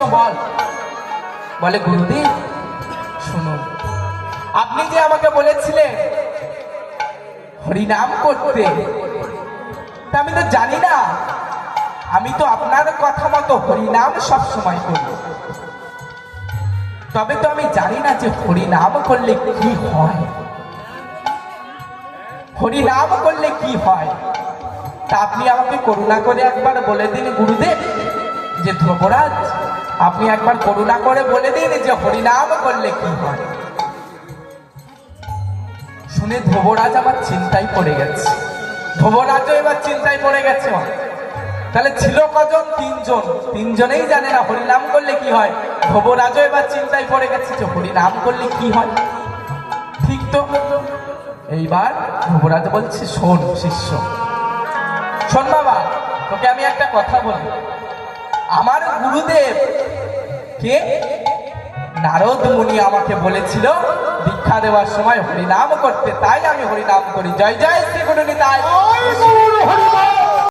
বল বলে গুরুদেব শুনুন, আপনি যে আমাকে বলেছিলেন হরিনাম করতে, তা আমি তো জানি না। আমি তো আপনার কথা মতো হরিনাম সব সময় করি, তবে তো আমি জানি না যে হরিনাম করলে কি হয়। হরিনাম করলে কি হয় তা আপনি আমাকে করুণা করে একবার বলে দিন গুরুদেব। যে ধ্রুবরাজ, আপনি একবার করুণা করে বলে দিন যে হরিনাম করলে কি হয়। শুনে ধ্রুবরাজ আবার চিন্তায় পড়ে গেছে। ধ্রুবরাজও এবার চিন্তায় পড়ে গেছে। তাহলে ছিল কজন? তিনজন। তিনজনেই জানে না হরিনাম করলে কি হয়। ধ্রুবরাজও এবার চিন্তায় পড়ে গেছে যে হরিনাম করলে কি হয়। ঠিক তো। এইবার ধ্রুবরাজ বলছে, শোন শিষ্য, শোন বাবা, তোকে আমি একটা কথা বলি। আমার গুরুদেব কে? নারদ মুনি আমাকে বলেছিল দীক্ষা দেওয়ার সময় হরিনাম করতে, তাই আমি হরিনাম করি। জয় জয় শ্রী গুরু নিতাই।